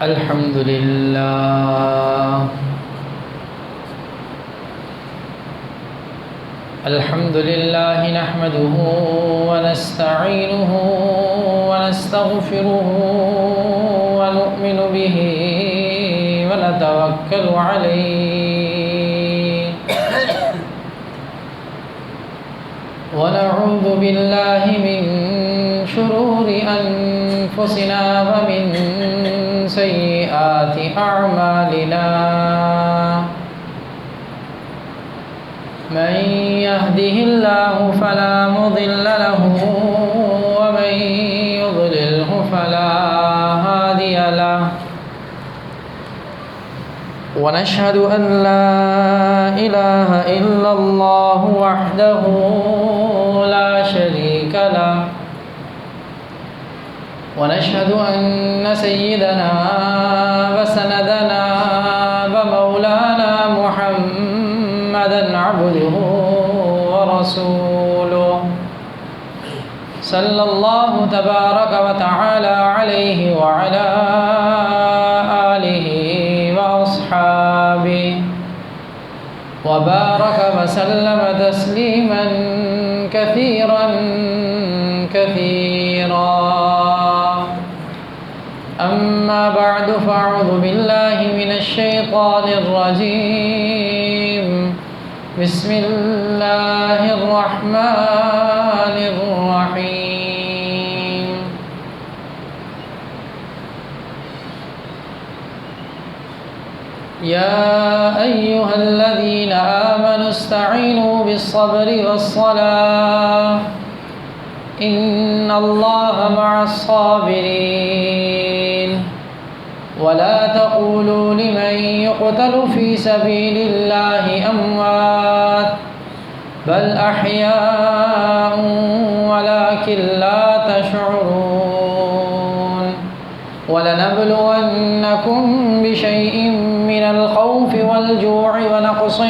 الحمد لله الحمد لله نحمده ونستعينه ونستغفره ونؤمن به ونتوكل عليه ونعوذ بالله من شرور أنفسنا ومن سيئات أعمالنا من يهده الله فلا مضل له ومن يضلله فلا هادي له ونشهد أن لا إله إلا الله وحده لا شريك له ونشهد أن سيدنا وسندنا ومولانا محمدا عبده ورسوله صلى الله تبارك وتعالى عليه وعلى آله وأصحابه وبارك وسلم تسليما كثيرا أما بعد فأعوذ بالله من الشيطان الرجيم بسم الله الرحمن الرحيم يا أيها الذين آمنوا استعينوا بالصبر والصلاة إن الله مع الصابرين ولا تقولوا لمن يقتل في سبيل الله أموات بل أحياء ولكن لا تشعرون ولنبلونكم بشيء من الخوف والجوع ونقص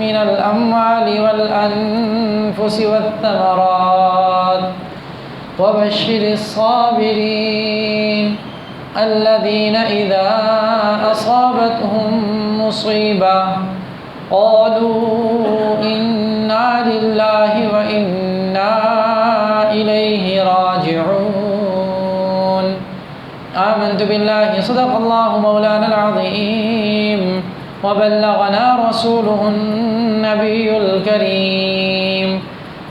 من الأموال والأنفس والثمرات وبشر الصابرين الذين إذا أصابتهم مصيبة قالوا إنا لله وإنا إليه راجعون آمنت بالله صدق الله مولانا العظيم وبلغنا رسوله النبي الكريم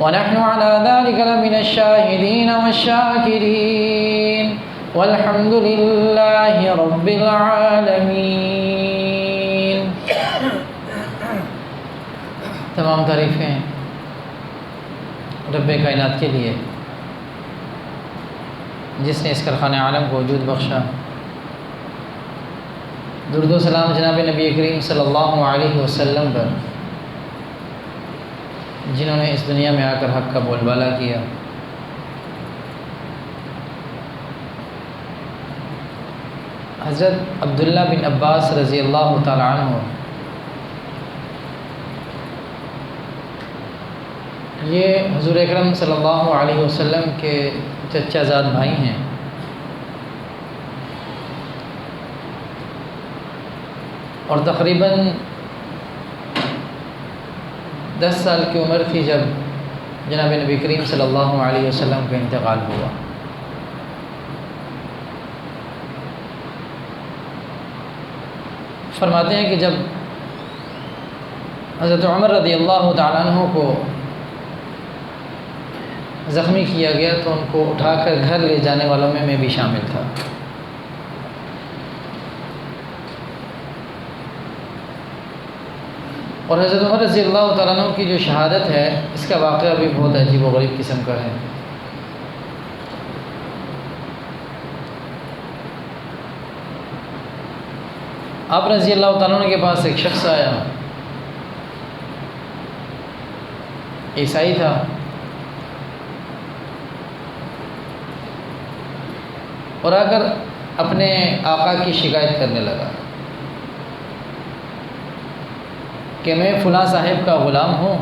ونحن على ذلك لمن الشاهدين والشاكرين والحمد لله رب العالمين. تمام تعریفیں رب کائنات کے لیے جس نے اس کارخانہ عالم کو وجود بخشا. درود و سلام جناب نبی کریم صلی اللہ علیہ وسلم پر جنہوں نے اس دنیا میں آ کر حق کا بول بالا کیا. حضرت عبداللہ بن عباس رضی اللہ تعالی عنہ یہ حضور اکرم صلی اللہ علیہ وسلم کے چچا زاد بھائی ہیں اور تقریباً 10 سال کی عمر تھی جب جناب نبی کریم صلی اللہ علیہ وسلم کا انتقال ہوا. فرماتے ہیں کہ جب حضرت عمر رضی اللہ تعالیٰ عنہ کو زخمی کیا گیا تو ان کو اٹھا کر گھر لے جانے والوں میں بھی شامل تھا. اور حضرت عمر رضی اللہ تعالیٰ عنہ کی جو شہادت ہے اس کا واقعہ بھی بہت عجیب و غریب قسم کا ہے. آپ رضی اللہ تعالیٰ عنہ کے پاس ایک شخص آیا، عیسائی تھا، اور آ کر اپنے آقا کی شکایت کرنے لگا کہ میں فلاں صاحب کا غلام ہوں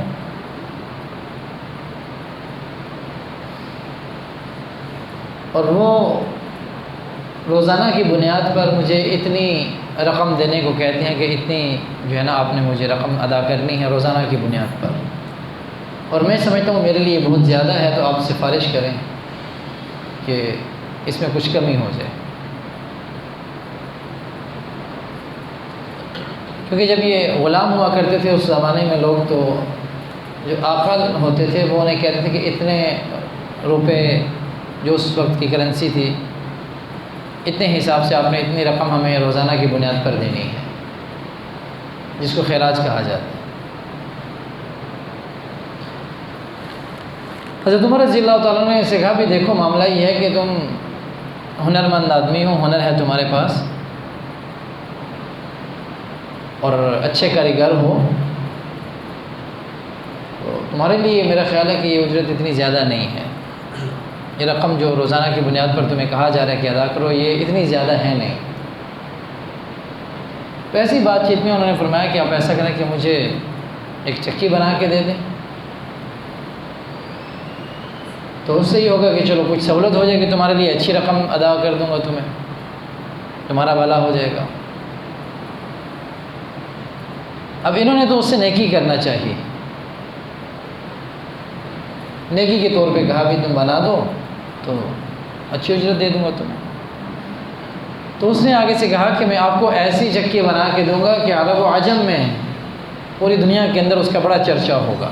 اور وہ روزانہ کی بنیاد پر مجھے اتنی رقم دینے کو کہتے ہیں کہ اتنی جو ہے نا آپ نے مجھے رقم ادا کرنی ہے روزانہ کی بنیاد پر، اور میں سمجھتا ہوں میرے لیے بہت زیادہ ہے، تو آپ سفارش کریں کہ اس میں کچھ کمی ہو جائے۔ کیونکہ جب یہ غلام ہوا کرتے تھے اس زمانے میں لوگ، تو جو عاقل ہوتے تھے وہ انہیں کہتے تھے کہ اتنے روپے جو اس وقت کی کرنسی تھی، اتنے حساب سے آپ نے اتنی رقم ہمیں روزانہ کی بنیاد پر دینی ہے، جس کو خراج کہا جاتا ہے۔ حضرت عمر رضی اللہ تعالیٰ نے سے کہا بھی دیکھو معاملہ یہ ہے کہ تم ہنرمند آدمی ہو، ہنر ہے تمہارے پاس اور اچھے کاریگر ہو، تو تمہارے لیے میرا خیال ہے کہ یہ اجرت اتنی زیادہ نہیں ہے، یہ رقم جو روزانہ کی بنیاد پر تمہیں کہا جا رہا ہے کہ ادا کرو، یہ اتنی زیادہ ہے نہیں۔ تو ایسی بات چیت میں انہوں نے فرمایا کہ آپ ایسا کریں کہ مجھے ایک چکی بنا کے دے دیں، تو اس سے یہ ہوگا کہ چلو کچھ سہولت ہو جائے گی، تمہارے لیے اچھی رقم ادا کر دوں گا، تمہارا بھلا ہو جائے گا۔ اب انہوں نے تو اس سے نیکی کرنا چاہیے، نیکی کے طور پہ کہا بھی تم بنا دو تو اچھی اجرت دے دوں گا تمہیں۔ تو اس نے آگے سے کہا کہ میں آپ کو ایسی چکی بنا کے دوں گا کہ عرب و عجم میں پوری دنیا کے اندر اس کا بڑا چرچا ہوگا۔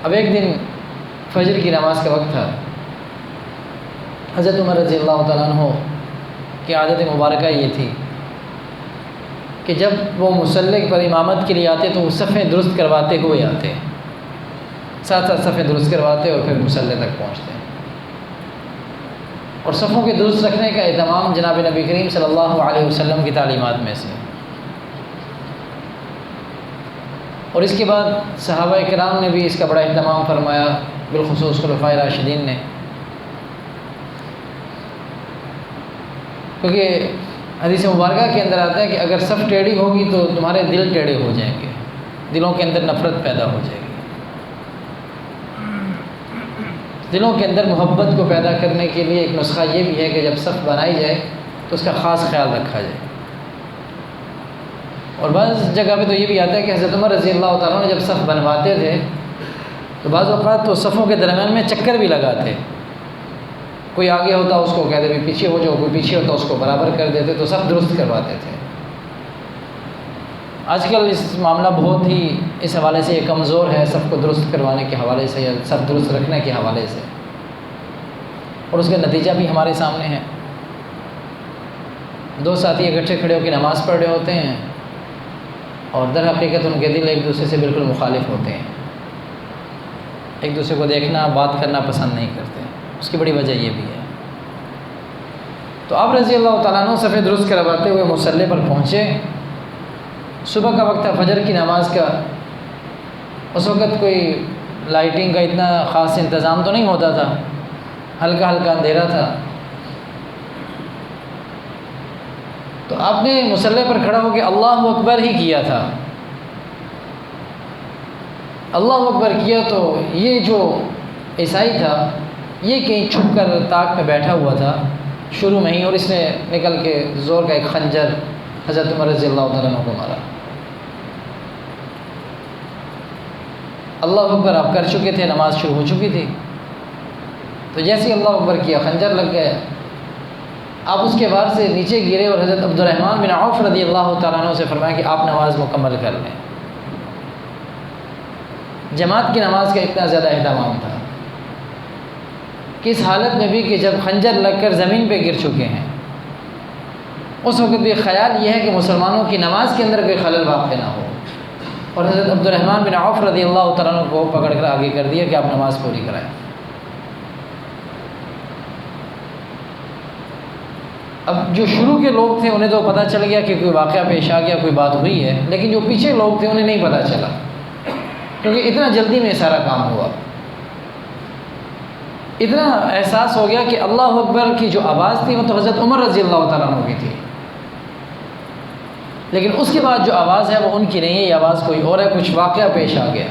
اب ایک دن فجر کی نماز کا وقت تھا، حضرت عمر رضی اللہ تعالیٰ عنہ کی عادت مبارکہ یہ تھی کہ جب وہ مصلی پر امامت کے لیے آتے تو وہ صفیں درست کرواتے ہوئے آتے، ساتھ ساتھ صفیں درست کرواتے اور پھر مصلی تک پہنچتے، اور صفوں کے درست رکھنے کا اہتمام جناب نبی کریم صلی اللہ علیہ وسلم کی تعلیمات میں سے۔ اور اس کے بعد صحابہ کرام نے بھی اس کا بڑا اہتمام فرمایا، بالخصوص خلفائے راشدین نے، کیونکہ حدیث مبارکہ کے اندر آتا ہے کہ اگر صف ٹیڑھی ہوگی تو تمہارے دل ٹیڑھے ہو جائیں گے، دلوں کے اندر نفرت پیدا ہو جائے گی۔ دلوں کے اندر محبت کو پیدا کرنے کے لیے ایک نسخہ یہ بھی ہے کہ جب صف بنائی جائے تو اس کا خاص خیال رکھا جائے۔ اور بعض جگہ پہ تو یہ بھی آتا ہے کہ حضرت عمر رضی اللہ تعالیٰ نے جب صف بنواتے تھے تو بعض اوقات تو صفوں کے درمیان میں چکر بھی لگاتے، کوئی آگے ہوتا اس کو کہتے بھی پیچھے ہو جاؤ، کوئی پیچھے ہوتا اس کو برابر کر دیتے، تو سب درست کرواتے تھے۔ آج کل اس معاملہ بہت ہی اس حوالے سے یہ کمزور ہے، سب کو درست کروانے کے حوالے سے یا سب درست رکھنے کے حوالے سے، اور اس کا نتیجہ بھی ہمارے سامنے ہے۔ دو ساتھی اکٹھے کھڑے ہو کے نماز پڑھ رہے ہوتے ہیں اور در حقیقت ان کے دل ایک دوسرے سے بالکل مخالف ہوتے ہیں، ایک دوسرے کو دیکھنا بات کرنا پسند نہیں کرتے۔ اس کی بڑی وجہ یہ بھی ہے۔ تو آپ رضی اللہ تعالیٰ عنہ صفیں درست کرواتے ہوئے مصلی پر پہنچے، صبح کا وقت تھا، فجر کی نماز کا۔ اس وقت کوئی لائٹنگ کا اتنا خاص انتظام تو نہیں ہوتا تھا، ہلکا ہلکا اندھیرا تھا۔ تو آپ نے مصلی پر کھڑا ہو کے اللہ اکبر ہی کیا تھا، اللہ اکبر کیا تو یہ جو عیسائی تھا یہ کہیں چھپ کر طاق میں بیٹھا ہوا تھا شروع میں ہی، اور اس نے نکل کے زور کا ایک خنجر حضرت عمر رضی اللہ تعالیٰ عنہ کو مارا۔ اللہ اکبر آپ کر چکے تھے، نماز شروع ہو چکی تھی، تو جیسے اللہ اکبر کیا خنجر لگ گیا، آپ اس کے بعد سے نیچے گرے اور حضرت عبد الرحمن بن عوف رضی اللہ تعالیٰ عنہ سے فرمایا کہ آپ نماز مکمل کر لیں۔ جماعت کی نماز کا اتنا زیادہ اہتمام تھا کہ اس حالت میں بھی کہ جب خنجر لگ کر زمین پہ گر چکے ہیں، اس وقت بھی خیال یہ ہے کہ مسلمانوں کی نماز کے اندر کوئی خلل واقع نہ ہو، اور حضرت عبد الرحمن بن عوف رضی اللہ تعالیٰ عنہ کو پکڑ کر آگے کر دیا کہ آپ نماز پوری کرائیں۔ اب جو شروع کے لوگ تھے انہیں تو پتہ چل گیا کہ کوئی واقعہ پیش آ گیا، کوئی بات ہوئی ہے، لیکن جو پیچھے لوگ تھے انہیں نہیں پتہ چلا، کیونکہ اتنا جلدی میں سارا کام ہوا، اتنا احساس ہو گیا کہ اللہ اکبر کی جو آواز تھی وہ تو حضرت عمر رضی اللہ تعالیٰ عنہ کی تھی، لیکن اس کے بعد جو آواز ہے وہ ان کی نہیں ہے، یہ آواز کوئی اور ہے، کچھ واقعہ پیش آ گیا۔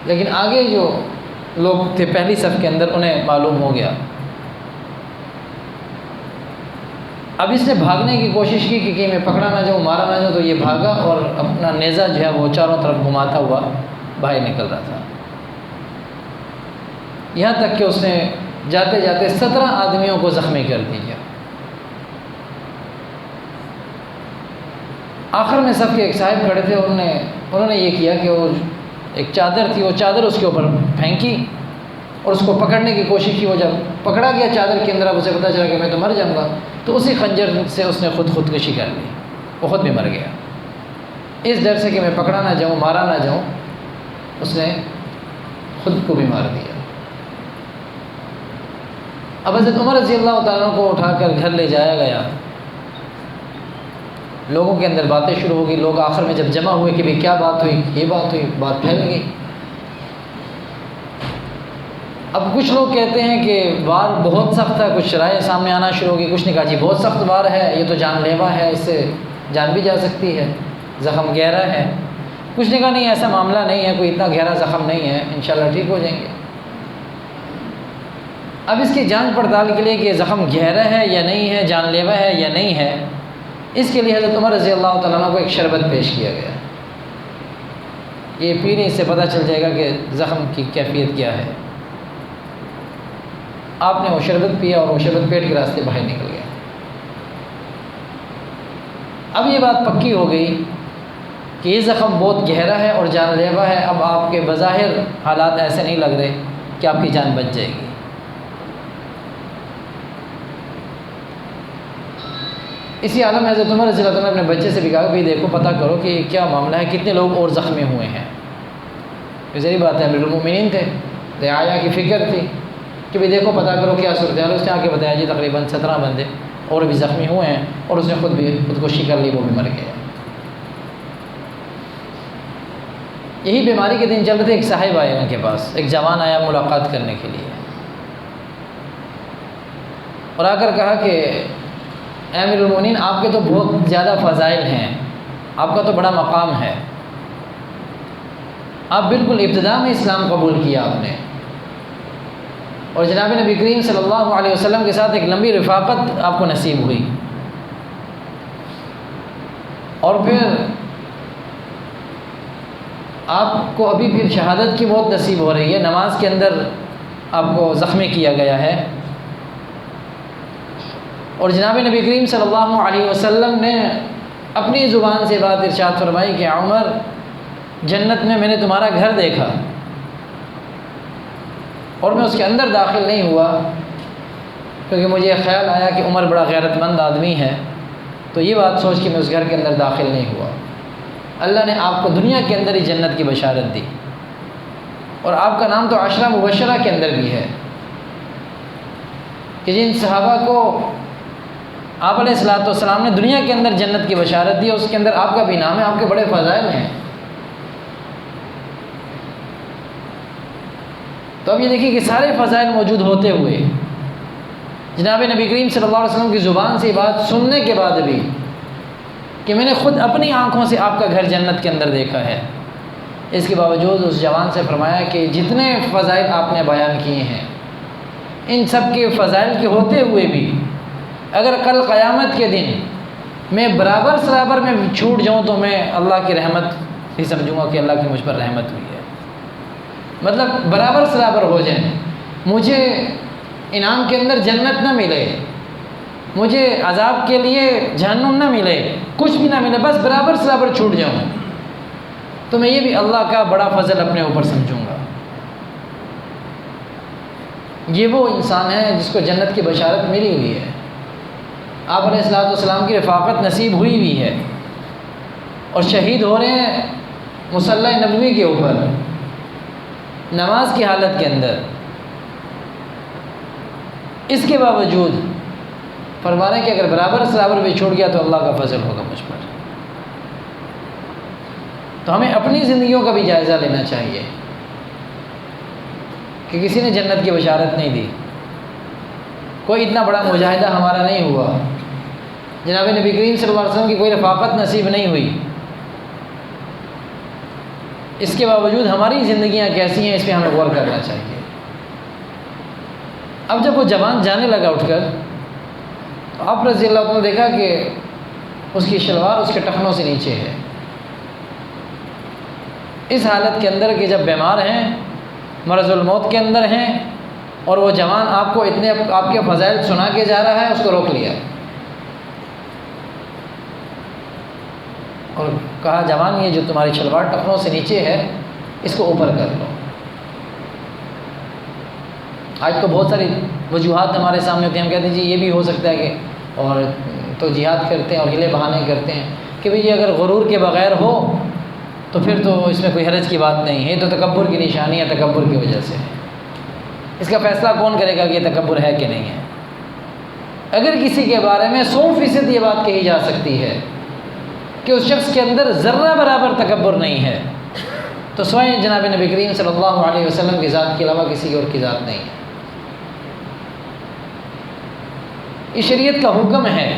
لیکن آگے جو لوگ تھے پہلی صف کے اندر انہیں معلوم ہو گیا. اب اس نے بھاگنے کی کوشش کی کہ کہیں میں پکڑا نہ جاؤں، مارا نہ جاؤں، تو یہ بھاگا اور اپنا نیزہ جو ہے وہ چاروں طرف گھماتا ہوا باہر نکل رہا تھا. یہاں تک کہ اس نے جاتے جاتے 17 آدمیوں کو زخمی کر دیا. آخر میں سب کے ایک صاحب کھڑے تھے، انہوں نے یہ کیا کہ وہ ایک چادر تھی، وہ چادر اس کے اوپر پھینکی اور اس کو پکڑنے کی کوشش کی. وہ جب پکڑا گیا چادر کے اندر، اب اسے پتہ چلا کہ میں تو مر جاؤں گا، تو اسی خنجر سے اس نے خودکشی کر لی. وہ خود بھی مر گیا. اس ڈر سے کہ میں پکڑا نہ جاؤں، مارا نہ جاؤں، اس نے خود کو بھی مار دیا. اب حضرت عمر رضی اللہ تعالیٰ عنہ کو اٹھا کر گھر لے جایا گیا. لوگوں کے اندر باتیں شروع ہو گئی. لوگ آخر میں جب جمع ہوئے کہ بھئی کیا بات ہوئی، یہ بات ہوئی، بات پھیل گئی. اب کچھ لوگ کہتے ہیں کہ وار بہت سخت ہے، کچھ رائے سامنے آنا شروع ہو گئی. کچھ نے کہا جی بہت سخت وار ہے، یہ تو جان لیوا ہے، اس سے جان بھی جا سکتی ہے، زخم گہرا ہے. کچھ نے کہا نہیں ایسا معاملہ نہیں ہے، کوئی اتنا گہرا زخم نہیں ہے، انشاءاللہ ٹھیک ہو جائیں گے. اب اس کی جانچ پڑتال کے لیے کہ زخم گہرا ہے یا نہیں ہے، جان لیوا ہے یا نہیں ہے، اس کے لیے حضرت عمر رضی اللہ تعالیٰ عنہ کو ایک شربت پیش کیا گیا. یہ پینے سے پتہ چل جائے گا کہ زخم کی کیفیت کیا ہے. آپ نے وہ شربت پیا اور وہ شربت پیٹ کے راستے باہر نکل گیا. اب یہ بات پکی ہو گئی کہ یہ زخم بہت گہرا ہے اور جان لیوا ہے. اب آپ کے بظاہر حالات ایسے نہیں لگ رہے کہ آپ کی جان بچ جائے گی. اسی عالم میں حضرت عمر رضی اللہ عنہ نے اپنے بچے سے بھی کہا کہ دیکھو پتہ کرو کہ کیا معاملہ ہے، کتنے لوگ اور زخمی ہوئے ہیں. یہ ظاہری بات ہے، امیر المومنین تھے، رعایا کی فکر تھی کہ بھی دیکھو پتہ کرو کیا صورتحال. اس نے آ کے بتایا جی تقریباً 17 بندے اور بھی زخمی ہوئے ہیں، اور اس نے خودکشی کر لی، وہ بھی مر گیا. یہی بیماری کے دن چل رہے تھے. ایک صاحب آئے ان کے پاس، ایک جوان آیا ملاقات کرنے کے لیے، اور آ کر کہا کہ اے امیر المومنین آپ کے تو بہت زیادہ فضائل ہیں، آپ کا تو بڑا مقام ہے، آپ بالکل ابتدا میں اسلام قبول کیا آپ نے، اور جناب نبی کریم صلی اللہ علیہ وسلم کے ساتھ ایک لمبی رفاقت آپ کو نصیب ہوئی، اور پھر آپ کو ابھی پھر شہادت کی موت نصیب ہو رہی ہے. نماز کے اندر آپ کو زخمی کیا گیا ہے، اور جناب نبی کریم صلی اللہ علیہ وسلم نے اپنی زبان سے بات ارشاد فرمائی کہ عمر جنت میں نے تمہارا گھر دیکھا اور میں اس کے اندر داخل نہیں ہوا کیونکہ مجھے یہ خیال آیا کہ عمر بڑا غیرت مند آدمی ہے، تو یہ بات سوچ کے میں اس گھر کے اندر داخل نہیں ہوا. اللہ نے آپ کو دنیا کے اندر ہی جنت کی بشارت دی، اور آپ کا نام تو عشرہ مبشرہ کے اندر بھی ہے کہ جن صحابہ کو آپ علیہ الصلوۃ والسلام نے دنیا کے اندر جنت کی بشارت دی، اس کے اندر آپ کا بھی نام ہے، آپ کے بڑے فضائل ہیں. تو اب یہ دیکھیے کہ سارے فضائل موجود ہوتے ہوئے جناب نبی کریم صلی اللہ علیہ وسلم کی زبان سے بات سننے کے بعد بھی کہ میں نے خود اپنی آنکھوں سے آپ کا گھر جنت کے اندر دیکھا ہے، اس کے باوجود اس جوان سے فرمایا کہ جتنے فضائل آپ نے بیان کیے ہیں ان سب کے فضائل کے ہوتے ہوئے بھی اگر کل قیامت کے دن میں برابر میں چھوٹ جاؤں تو میں اللہ کی رحمت ہی سمجھوں گا کہ اللہ کی مجھ پر رحمت ہوئی ہے. مطلب برابر ہو جائیں، مجھے انعام کے اندر جنت نہ ملے، مجھے عذاب کے لیے جہنم نہ ملے، کچھ بھی نہ ملے، بس برابر چھوٹ جاؤں، تو میں یہ بھی اللہ کا بڑا فضل اپنے اوپر سمجھوں گا. یہ وہ انسان ہے جس کو جنت کی بشارت ملی ہوئی ہے، آپ علیہ الصلوۃ والسلام کی رفاقت نصیب ہوئی ہوئی ہے، اور شہید ہو رہے ہیں مصلی نبوی کے اوپر نماز کی حالت کے اندر. اس کے باوجود فرما رہے ہیں کہ اگر برابر بھی چھوڑ گیا تو اللہ کا فضل ہوگا مجھ پر. تو ہمیں اپنی زندگیوں کا بھی جائزہ لینا چاہیے کہ کسی نے جنت کی بشارت نہیں دی، کوئی اتنا بڑا مجاہدہ ہمارا نہیں ہوا، جناب نبی کریم صلی اللہ علیہ وسلم کی کوئی رفاقت نصیب نہیں ہوئی. اس کے باوجود ہماری زندگیاں کیسی ہیں اس پہ ہمیں غور کرنا چاہیے۔ اب جب وہ جوان جانے لگا اٹھ کر، تو آپ رضی اللہ عنہ نے دیکھا کہ اس کی شلوار اس کے ٹخنوں سے نیچے ہے، اس حالت کے اندر کہ جب بیمار ہیں، مرض الموت کے اندر ہیں، اور وہ جوان آپ کو اتنے آپ کے فضائل سنا کے جا رہا ہے، اس کو روک لیا اور کہا جوان یہ جو تمہاری شلوار ٹخنوں سے نیچے ہے اس کو اوپر کر لو۔ آج تو بہت ساری وجوہات ہمارے سامنے ہوتی ہیں، ہم کہتے ہیں جی یہ بھی ہو سکتا ہے کہ، اور تو جہاد کرتے ہیں اور ہلے بہانے کرتے ہیں کہ بھئی یہ اگر غرور کے بغیر ہو تو پھر تو اس میں کوئی حرج کی بات نہیں ہے، تو تکبر کی نشانی ہے، تکبر کی وجہ سے ہے۔ اس کا فیصلہ کون کرے گا کہ یہ تکبر ہے کہ نہیں ہے؟ اگر کسی کے بارے میں 100% یہ بات کہی جا سکتی ہے کہ اس شخص کے اندر ذرہ برابر تکبر نہیں ہے، تو سوائے جناب نبی کریم صلی اللہ علیہ وسلم کی ذات کے علاوہ کسی اور کی ذات نہیں ہے۔ یہ شریعت کا حکم ہے،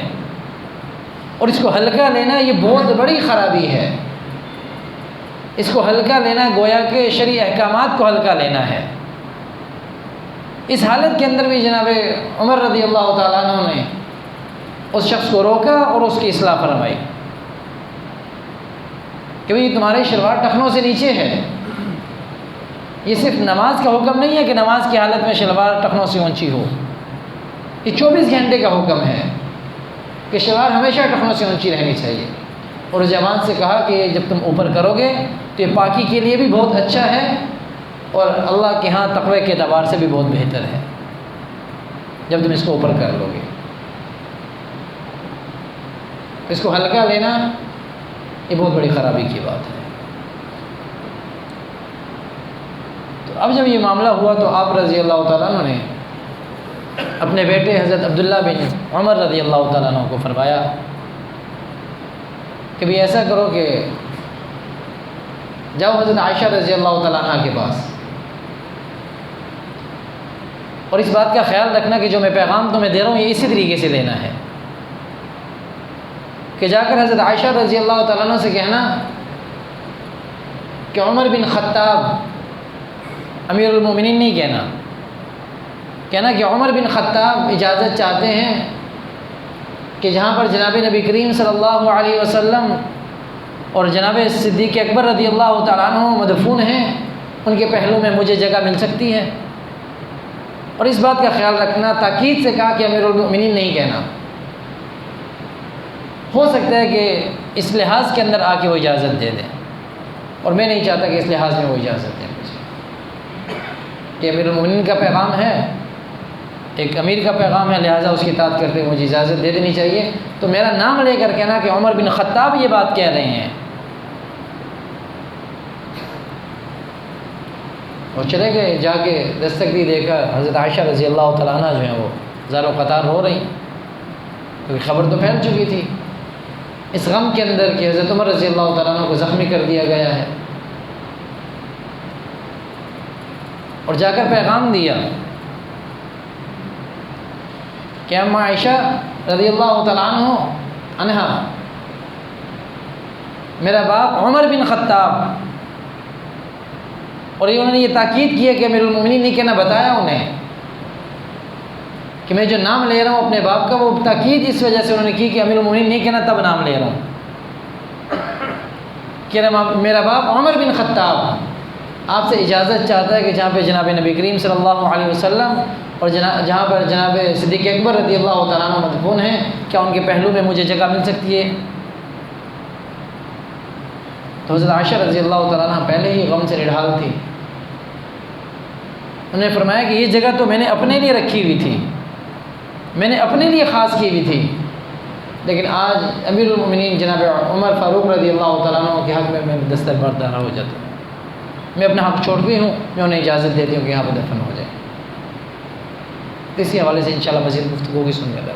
اور اس کو ہلکا لینا یہ بہت بڑی خرابی ہے۔ اس کو ہلکا لینا گویا کہ شرعی احکامات کو ہلکا لینا ہے۔ اس حالت کے اندر بھی جناب عمر رضی اللہ تعالیٰ عنہ نے اس شخص کو روکا اور اس کی اصلاح فرمائی کہ بھئی تمہاری شلوار ٹخنوں سے نیچے ہے۔ یہ صرف نماز کا حکم نہیں ہے کہ نماز کی حالت میں شلوار ٹخنوں سے اونچی ہو، یہ 24 گھنٹے کا حکم ہے کہ شلوار ہمیشہ ٹخنوں سے اونچی رہنی چاہیے۔ اور جوان سے کہا کہ جب تم اوپر کرو گے تو یہ پاکی کے لیے بھی بہت اچھا ہے، اور اللہ کے ہاں تقوی کے اعتبار سے بھی بہت بہتر ہے جب تم اس کو اوپر کر لو گے۔ اس کو ہلکا لینا یہ بہت بڑی خرابی کی بات ہے۔ تو اب جب یہ معاملہ ہوا تو آپ رضی اللہ تعالیٰ عنہ نے اپنے بیٹے حضرت عبداللہ بن عمر رضی اللہ تعالیٰ عنہ کو فرمایا کہ بھی ایسا کرو کہ جاؤ حضرت عائشہ رضی اللہ تعالیٰ عنہ کے پاس، اور اس بات کا خیال رکھنا کہ جو میں پیغام تمہیں دے رہا ہوں یہ اسی طریقے سے دینا ہے کہ جا کر حضرت عائشہ رضی اللہ تعالیٰ عنہ سے کہنا کہ عمر بن خطاب، امیر المومنین نہیں کہنا کہ عمر بن خطاب اجازت چاہتے ہیں کہ جہاں پر جناب نبی کریم صلی اللہ علیہ وسلم اور جناب صدیق اکبر رضی اللہ تعالیٰ عنہ مدفون ہیں، ان کے پہلو میں مجھے جگہ مل سکتی ہے۔ اور اس بات کا خیال رکھنا، تاکید سے کہا کہ امیر المؤمنین نہیں کہنا، ہو سکتا ہے کہ اس لحاظ کے اندر آ کے وہ اجازت دے دیں، اور میں نہیں چاہتا کہ اس لحاظ میں وہ اجازت دیں مجھے، کہ امیر المؤمنین کا پیغام ہے، ایک امیر کا پیغام ہے، لہٰذا اس کی اطاعت کرتے ہوئے مجھے اجازت دے دینی چاہیے۔ تو میرا نام لے کر کہنا کہ عمر بن خطاب یہ بات کہہ رہے ہیں، اور چلے گئے، جا کے دستک دی، دیکھا حضرت عائشہ رضی اللہ تعالیٰ عنہ جو ہیں وہ زار و قطار ہو رہی، کیونکہ خبر تو پھیل چکی تھی اس غم کے اندر کہ حضرت عمر رضی اللہ تعالیٰ عنہ کو زخمی کر دیا گیا ہے، اور جا کر پیغام دیا کہ اما عائشہ رضی اللہ تعالیٰ عنہ، میرا باپ عمر بن خطاب، اور انہوں نے یہ تاکید کی ہے کہ امیر المؤمنین نہیں کہنا، بتایا انہیں کہ میں جو نام لے رہا ہوں اپنے باپ کا، وہ تاکید اس وجہ سے انہوں نے کی کہ امیر المؤمنین نہیں کہنا تب نام لے رہا ہوں، کہ میرا باپ عمر بن خطاب آپ سے اجازت چاہتا ہے کہ جہاں پہ جناب نبی کریم صلی اللہ علیہ وسلم اور جہاں پر جناب صدیق اکبر رضی اللہ تعالیٰ عنہ مدفون ہیں، کیا ان کے پہلو میں مجھے جگہ مل سکتی ہے؟ تو حضرت عائشہ رضی اللہ تعالیٰ عنہ پہلے ہی غم سے نڈھال تھی، انہوں نے فرمایا کہ یہ جگہ تو میں نے اپنے لیے رکھی ہوئی تھی، میں نے اپنے لیے خاص کی ہوئی تھی، لیکن آج امیر المؤمنین جناب عمر فاروق رضی اللہ تعالیٰ عنہ کے حق میں دستبردار ہو جاتا ہوں، میں اپنا حق چھوڑتی ہوں، میں انہیں اجازت دیتی ہوں کہ یہاں پہ دفن ہو جائے۔ اسی حوالے سے انشاءاللہ مزید گفتگو کی سننے لگا۔